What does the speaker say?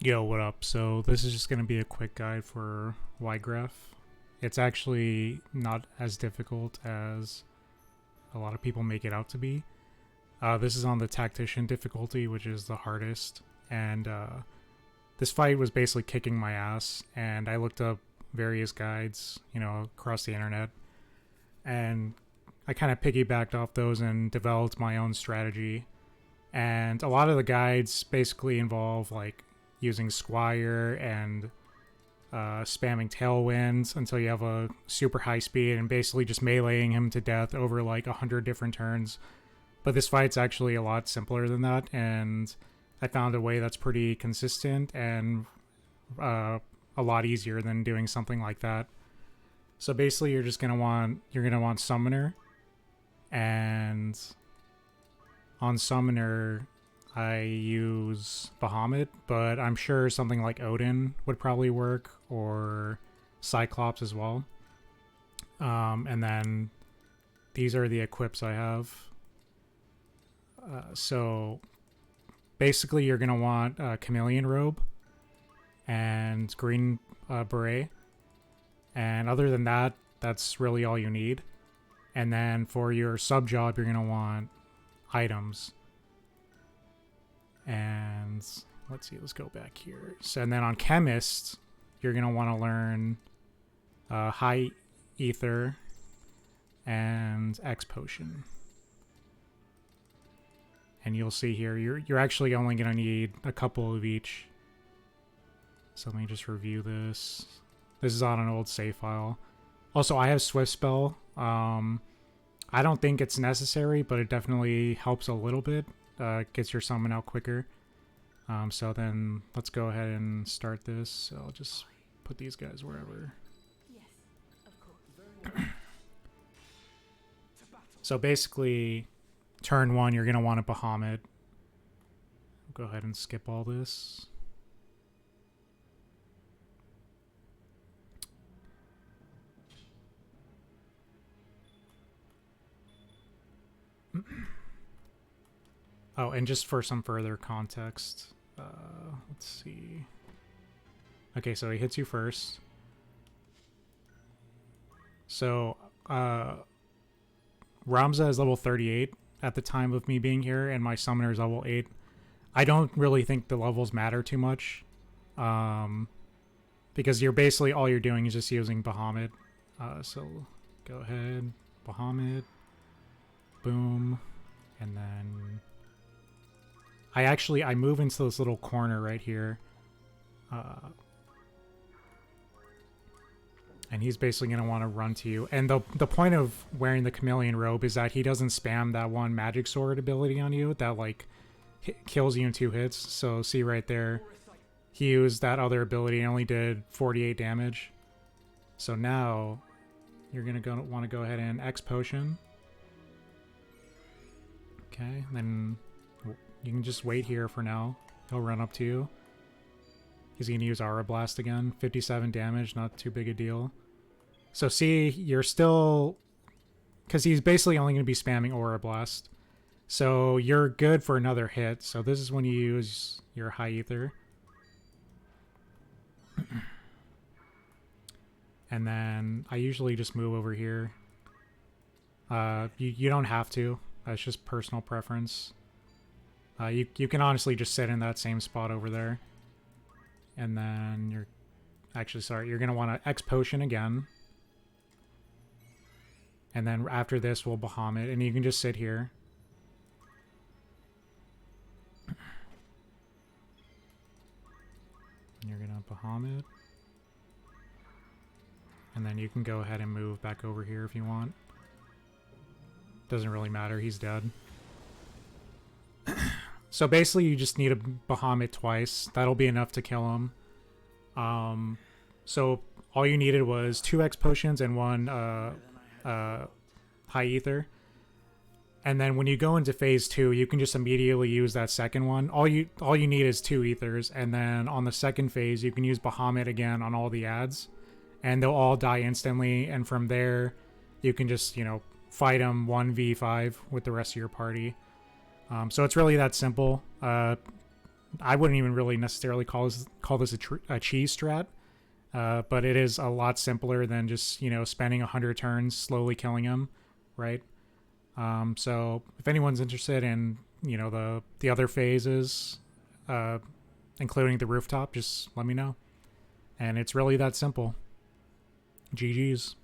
Yo, what up? So this is just going to be a quick guide for Wiegraf. It's actually not as difficult as a lot of people make it out to be. This is on the Tactician difficulty, which is the hardest. And this fight was basically kicking my ass. And I looked up various guides, across the internet. And I kind of piggybacked off those and developed my own strategy. And a lot of the guides basically involve like using Squire and spamming Tailwinds until you have a super high speed and basically just meleeing him to death over like 100 different turns. But this fight's actually a lot simpler than that, and I found a way that's pretty consistent and a lot easier than doing something like that. So basically, you're gonna want Summoner, and on Summoner, I use Bahamut, but I'm sure something like Odin would probably work, or Cyclops as well. And then these are the equips I have. So basically, you're going to want Chameleon Robe and Green Beret. And other than that, that's really all you need. And then for your sub job, you're going to want items. And let's see, let's go back here. So, and then on Chemist, you're going to want to learn High Ether and X Potion. And you'll see here, you're actually only going to need a couple of each. So let me just review this. This is on an old save file. Also, I have Swift Spell. I don't think it's necessary, but it definitely helps a little bit. Gets your summon out quicker. So then let's go ahead and start this. So I'll just put these guys wherever. Yes, of course. So basically, turn one, you're going to want a Bahamut. Go ahead and skip all this. Oh, and just for some further context, let's see. Okay, so he hits you first. So, Ramza is level 38 at the time of me being here, and my summoner is level 8. I don't really think the levels matter too much, because you're basically, all you're doing is just using Bahamut. So, go ahead, Bahamut, boom, and then I move into this little corner right here. And he's basically going to want to run to you. And the point of wearing the Chameleon Robe is that he doesn't spam that one Magic Sword ability on you that, like, kills you in 2 hits. So, see right there, he used that other ability and only did 48 damage. So now, you're going to want to go ahead and X Potion. Okay, then you can just wait here for now. He'll run up to you. He's going to use Aura Blast again. 57 damage, not too big a deal. So see, you're still... Because he's basically only going to be spamming Aura Blast. So you're good for another hit. So this is when you use your High Ether. And then I usually just move over here. You don't have to. That's just personal preference. You can honestly just sit in that same spot over there. And then you're... Actually, sorry. You're going to want to X Potion again. And then after this, we'll Bahamut. And you can just sit here. You're going to Bahamut. And then you can go ahead and move back over here if you want. Doesn't really matter. He's dead. So basically, you just need a Bahamut twice. That'll be enough to kill him. So all you needed was 2 X Potions and 1 High Ether. And then when you go into Phase 2, you can just immediately use that second one. All you need is 2 Ethers. And then on the second phase, you can use Bahamut again on all the ads. And they'll all die instantly. And from there, you can just, fight them 1v5 with the rest of your party. So it's really that simple. I wouldn't even really necessarily call this a cheese strat, but it is a lot simpler than just spending 100 turns slowly killing him, right? So if anyone's interested in the other phases, uh, including the rooftop, just let me know. And it's really that simple. GG's.